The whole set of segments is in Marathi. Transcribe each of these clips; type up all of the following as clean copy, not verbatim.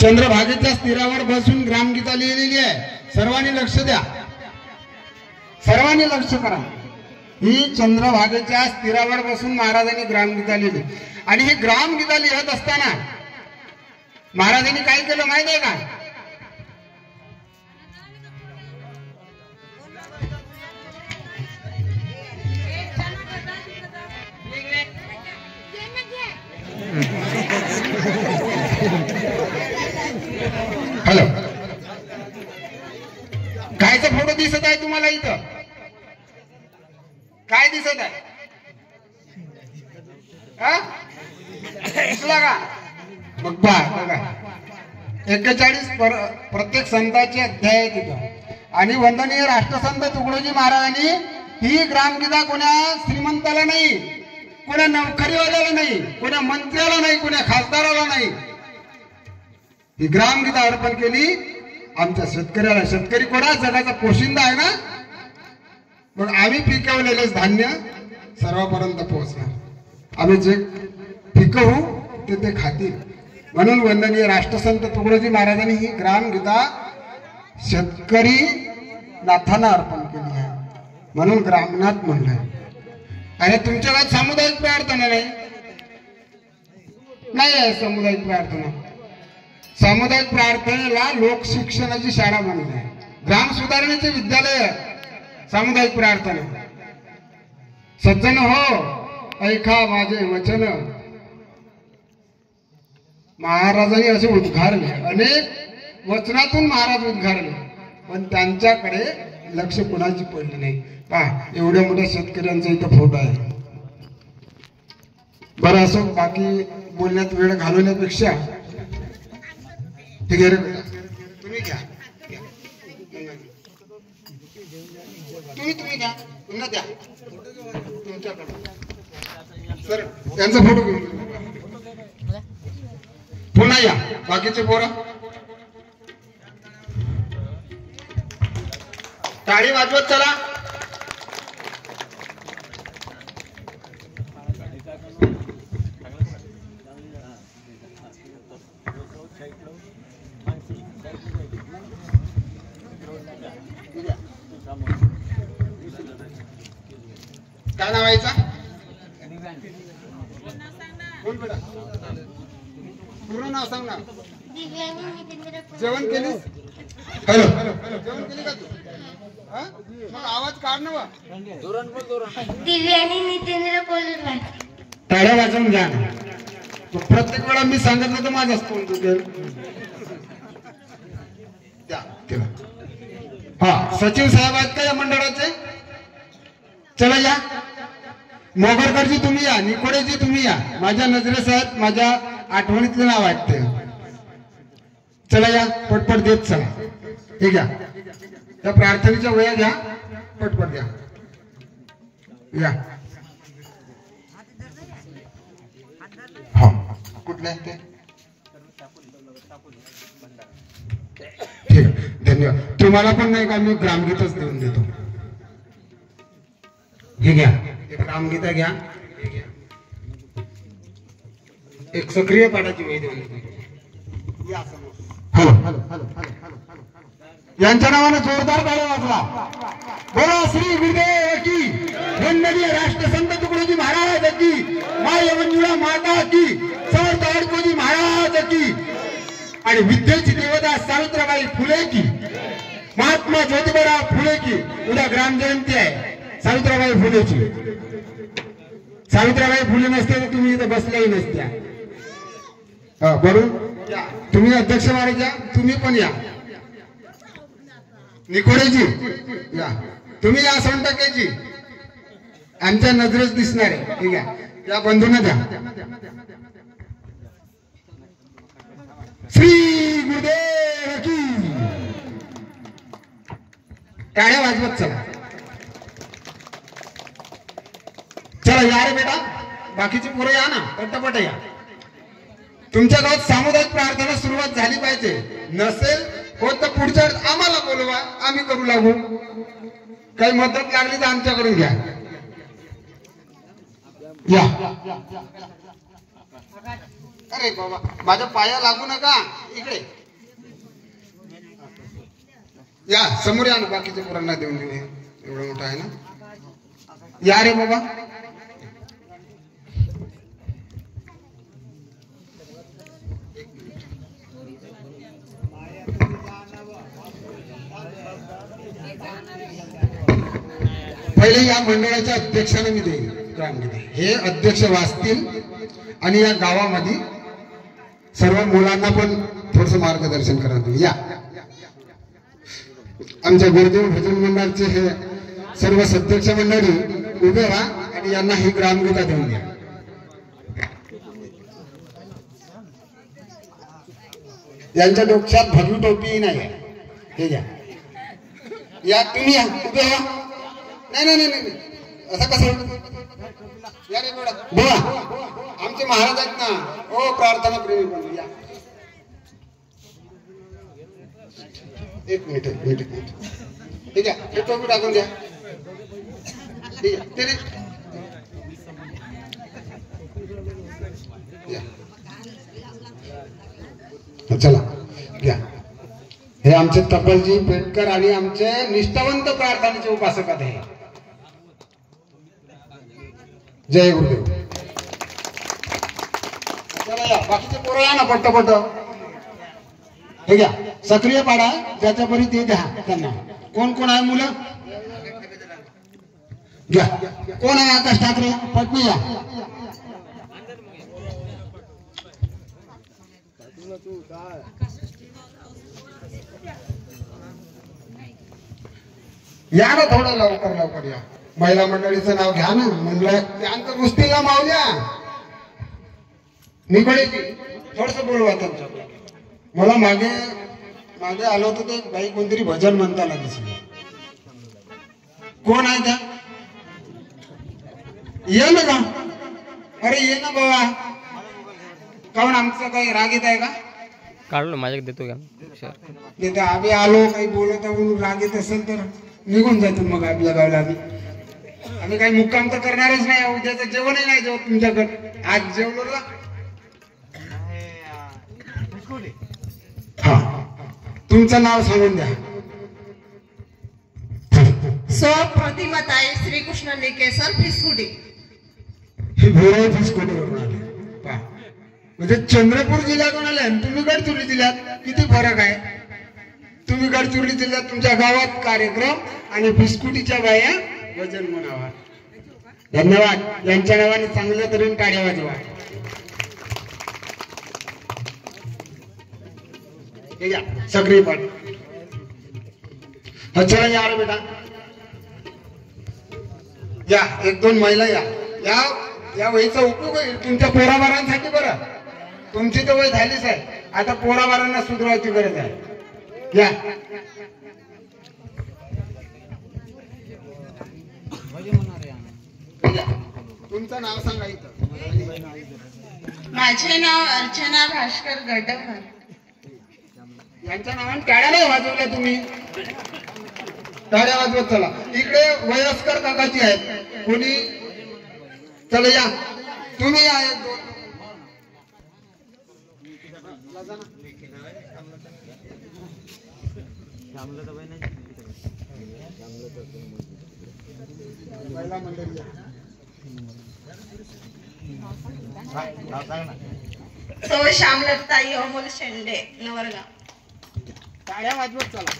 चंद्रभागेच्या तीरावर बसून ग्रामगीता लिहिलेली आहे. सर्वांनी लक्ष द्या, सर्वांनी लक्ष करा. ही चंद्रभागेच्या तीरावर बसून महाराजांनी ग्रामगीता लिहिली. आणि ही ग्रामगीता लिहत असताना महाराजांनी काय केलं माहिती आहे का? हॅलो, कायचा फोटो दिसत आहे तुम्हाला इथं? काय दिसत आहे? दिसला का? बघा 41 प्रत्येक संतांचे अध्याय आहे तिथं. आणि वंदनीय राष्ट्रसंत तुकडोजी महाराजांनी ही ग्रामगीता कोणा श्रीमंताला नाही, कोणा नोकरीवाल्याला नाही, कोणा मंत्र्याला नाही, कोणा खासदाराला नाही, ही ग्रामगीता अर्पण केली आमच्या शेतकऱ्याला. शेतकरी कोणा जगाचा पोशिंदा आहे ना. मग आम्ही पिकवलेलेच धान्य सर्वांपर्यंत पोहोचणार. आम्ही जे पिकवू ते खातील. म्हणून वंदनीय राष्ट्रसंत तुकडोजी महाराजांनी ही ग्रामगीता शेतकरी नाथांना अर्पण केली आहे. म्हणून ग्रामनाथ म्हणलंय. आणि तुमच्या गावात सामुदायिक प्रार्थना नाही आहे. सामुदायिक प्रार्थना, सामुदायिक प्रार्थनेला लोकशिक्षणाची शाळा म्हणून आहे. ग्राम सुधारणेचे विद्यालय, सामुदायिक प्रार्थना. सज्जन हो ऐका माझे वचन. महाराजांनी असे उद्गारले, अनेक वचनातून महाराज उद्गारले, पण त्यांच्याकडे लक्ष कुणाची पडले नाही. पहा, एवढ्या मोठ्या शेतकऱ्यांचा इथं फोटो आहे. बरं असो, बाकी बोलण्यात वेळ घालवण्यापेक्षा ठीक आहे रे बेटा, तुम्ही घ्या, तुम्ही घ्या, पुन्हा द्या तुमच्याकडे. सर त्यांचा फोटो घेऊन पुन्हा या. बाकीचे पोरं टाळी वाजवत चला. काय नाव यायचा? बोल बेटा, पूर्ण नाव सांग ना. जेवण केलीस? हॅलो, जेवण केली का तू? मग आवाज काढ ना. दिव्यानी नितेंद्र कोलरवाड. टाळ्या वाजवून घ्या. प्रत्येक वेळा मी सांगत नाही तर माझाच तोंड दुखेल. हा, सचिव साहेब आहेत का या मंडळाचे? चला या. मोगरकरजी तुम्ही या, निकोडेजी तुम्ही या. माझ्या नजरेस आहेत, माझ्या आठवणीतले नाव वाटते. चला या, पटपट देत चला. हे घ्या, त्या प्रार्थनेच्या वया घ्या, पटपट द्या. या. हा, कुठले आहे ते? ठीक आहे, धन्यवाद. तुम्हाला पण नाही का मी ग्रामगीतच देऊन देतो. हे घ्या, ग्रामगीता घ्या. एक सक्रिय पाठाची वही देऊन देतो. हॅलो, यांच्या नावाने जोरदार टाळ्या वाजवा. बोला श्री गुरुदेव की, वंदनीय राष्ट्रसंत तुकडोजी महाराज की, माय मंजुळा माता की, समर्थ अडकोजी महाराज की. आणि विद्येची देवता सावित्रीबाई फुले की, महात्मा ज्योतिबाराव फुले की. उद्या ग्राम जयंती आहे सावित्रीबाई फुलेची. सावित्रीबाई फुले नसते तर तुम्ही इथं बसल्याही नसत्या. बरोबर, तुम्ही अध्यक्ष महाराजा, तुम्ही पण या. निकोडेजी या, तुम्ही या. सोनटकेजी आमच्या नजरेच दिसणार आहे. ठीक आहे, या बंधूंना द्या. श्री गुरुदेव की. टाळ्या वाजवत चला. चला या रे बेटा, बाकीची पोरं या ना, पटपट या. तुमच्या गावात सामुदायिक प्रार्थना सुरुवात झाली पाहिजे. नसेल होत तर पुढच्या आम्हाला बोलवा, आम्ही करू लागू. काही मदत लागली तर आमच्याकडून घ्या. या अरे बाबा माझ्या पाया लागू नका. इकडे या, समोर या ना. बाकीच्या पोरांना देऊन देऊ. एवढं मोठं आहे ना. या रे बाबा. पहिले या मंडळाच्या अध्यक्षाने मी देईन ग्रामगीता. हे अध्यक्ष वाचतील आणि या गावामध्ये सर्व मुलांना पण थोडस मार्गदर्शन करा तुम्ही. या आमच्या गुरुदेव भजन मंडळाचे हे सर्व सदस्य मंडळी उभे राहा आणि यांना ही ग्रामगीता देऊन द्या. यांच्या डोक्यात भगवी टोपी नाही आहे. हे घ्या. या तुम्ही या उभे राहा. नाही नाही नाही असं कसं. या रे बोला आमचे महाराज आहेत ना. ओ प्रार्थना प्रेमी पण या. एक मिनिट ठीक आहे. हे टोपी टाकून द्या. ठीक आहे ते चला घ्या. हे आमचे तपलजी पेटकर आणि आमचे निष्ठावंत प्रार्थनेचे उपासक आहे. जय गुरुदेव. चला या बाकीचे पोरं या ना पट्ट. हे घ्या सक्रिय पाडा. ज्याच्या परी ते द्या त्यांना. कोण कोण आहे मुलं घ्या. कोण आहे आकाश ठाकरे पत्नी या. या ना थोडं लवकर या. महिला मंडळीचं नाव घ्या ना. म्हणलं त्यांचं कुस्तीला मावल्या निकडीची थोडस बोलवा त्यांच्या. मला मागे आलो होतो ते बाई कोणतरी भजन म्हणताना दिसली. कोण आहे त्या. ये ना का. अरे ये ना बाबा. काऊन आमचं काही राग येत आहे का. काढलो माझ्याकडे देतो का. देतो. आम्ही आलो काही बोलत म्हणून राग येत असेल तर निघून जातो. मग आपल्या गावाला आम्ही काही मुक्काम तर करणारच नाही. उद्याचं जेवणही नाही जेवत तुमच्याकडे. आज जेवलो ना. हा तुमचं नाव सांगून द्या. सो प्रतिमाताई श्रीकृष्ण निकेसन फिस्कुटी. हे भोराई फिस्कुटीवरून आले. म्हणजे चंद्रपूर जिल्ह्यातून आले आणि तुम्ही गडचिरोली जिल्ह्यात. किती फरक आहे. तुम्ही गडचिरोली जिल्ह्यात तुमच्या गावात कार्यक्रम आणि फिस्कुटीच्या बाया भजन म्हणावा. धन्यवाद. यांच्या नावाने चांगल्या तरी टाळ्या वाजवा. सक्रिय पाठ. चला या रे बेटा. या एक दोन महिला या. या वहीचा उपयोग होईल तुमच्या पोराबारांसाठी. बरं तुमची तर वय झालीच आहे. आता पोराबारांना सुधारायची गरज आहे. या तुमचं नाव सांगा. इथं माझे नाव अर्चना भास्कर गडकर. यांच्या नावाने टाळ्या नाही वाजवल्या तुम्ही. टाळ्या वाजवत चला. इकडे वयस्कर काकाची आहेत कोणी. चला या तुम्ही या. एक दोन महिला मंडळी. सो श्यामलताई अमोल शेंडे नवरगाव. टाळ्या वाजवत चला.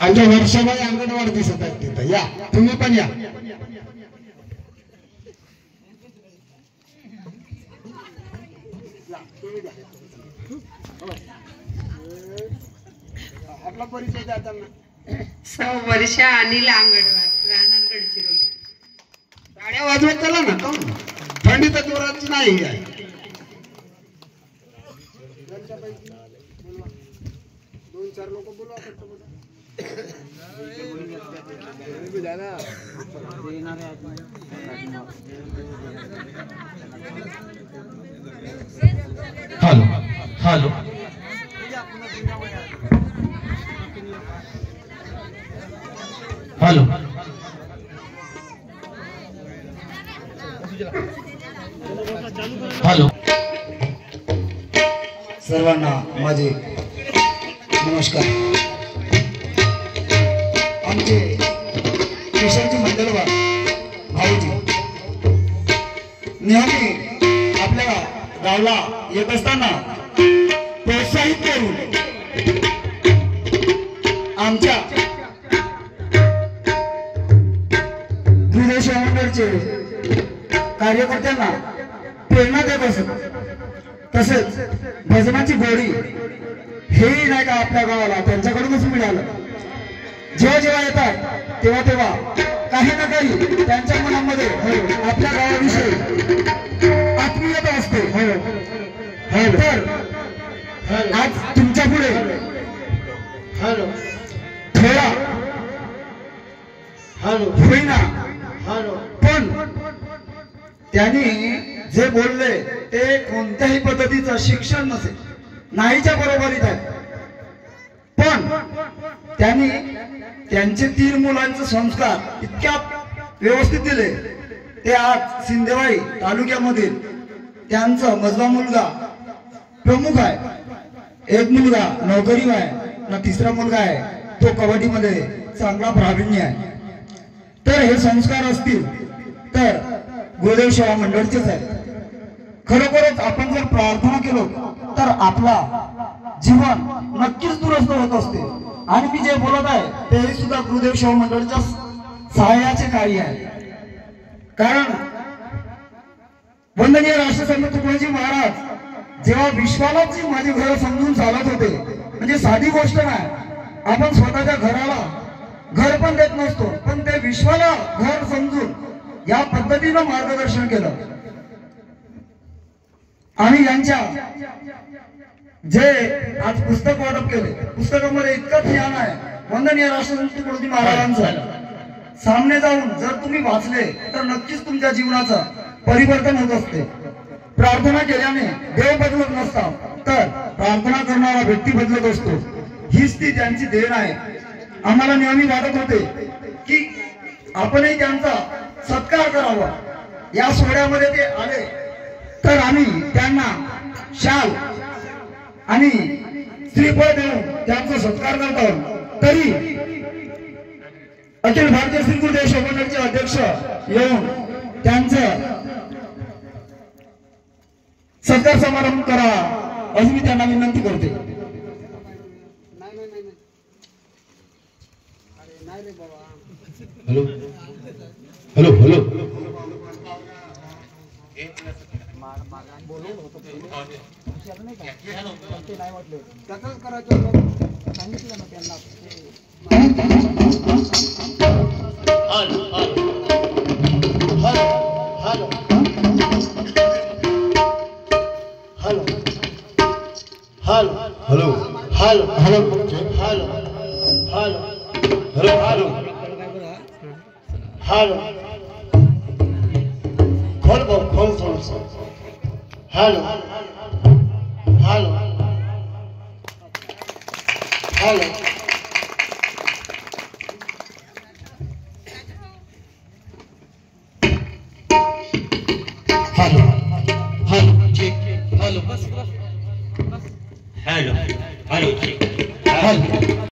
आमच्या वर्षाबाई अंगणवाडी दिसत आहेत तिथं. या तुम्ही पण या. आपला परिचय द्या त्यांना. सो वर्षा अनिल अंगणवार राहणार गडचिरोली. टाळ्या वाजवत चला ना. काऊन थंडी तर जोराची नाही आहे. दोन चार लोक बोलवा. Hello hello. Hello hello. सर्वांना माझे नमस्कार. आमचे किशनजी मंडलवार भाऊजी नेहमी आपल्या गावला येत असताना प्रोत्साहित करून आमच्या गुरुदेव मंडळचे कार्यकर्त्यांना प्रेरणा देत असत. तसेच भजनाची गोडी हेही नाही का आपल्या गावाला त्यांच्याकडूनच मिळालं. जेव्हा जेव्हा येतात तेव्हा तेव्हा काही ना काही त्यांच्या मनामध्ये आपल्या गावाविषयी आत्मीयता असते. तर आज तुमच्या पुढे थोडा होईना पण त्यांनी जे बोलले ते कोणत्याही पद्धतीचं शिक्षण नसेल, नाहीच्या बरोबरीत आहे. पण त्यांनी त्यांचे 3 मुलांचे संस्कार इतक्या व्यवस्थित दिले. ते आज सिंदेवाई तालुक्यामधील त्यांचा मजला मुलगा प्रमुख आहे. एक मुलगा नोकरी आहे ना, तिसरा मुलगा आहे तो कबड्डीमध्ये चांगला प्रावीण्य आहे. तर हे संस्कार असतील तर गुरुदेव सेवा मंडळचेच आहे. खरोखरच आपण जर प्रार्थना केलो तर आपला जीवन नक्कीच दुरुस्त होत असते. आणि मी जे बोलत आहे ते सुद्धा गुरुदेव सेवा मंडळच्या सहाय्याचे कार्य आहे. कारण वंदनीय राष्ट्रसंत तुकडोजी महाराज जेव्हा विश्वालाच जी माझी घर समजून चालत होते, म्हणजे साधी गोष्ट नाही. आपण स्वतःच्या घराला घर पण देत नसतो, पण ते विश्वाला घर समजून या पद्धतीनं मार्गदर्शन केलं. आणि यांच्या जे आज पुस्तक वाटप केले, पुस्तकामध्ये इतकं ज्ञान आहे वंदनीय राष्ट्रसंत तुकडोजी महाराजांचं. सामने जाऊन जर तुम्ही वाचले तर नक्कीच तुमच्या जीवनाचं परिवर्तन होत असते. प्रार्थना केल्याने देव बदलत नसतात, तर प्रार्थना करणारा व्यक्ती बदलत असतो. हीच ती त्यांची देण आहे. आम्हाला नेहमी वाटत होते की आपणही त्यांचा सत्कार करावा. या सोहळ्यामध्ये ते आले तर आम्ही त्यांना शाल आणि श्रीफळ देऊन त्यांचा सत्कार करतो. तरी अखिल भारतीय श्री गुरुदेव सेवा मंडळचे अध्यक्ष येऊन त्यांचं सत्कार समारंभ करा अशी मी त्यांना विनंती करते. Hello hello hello hello hello hello hello खोल खोल थोडंसं. Hello hello hello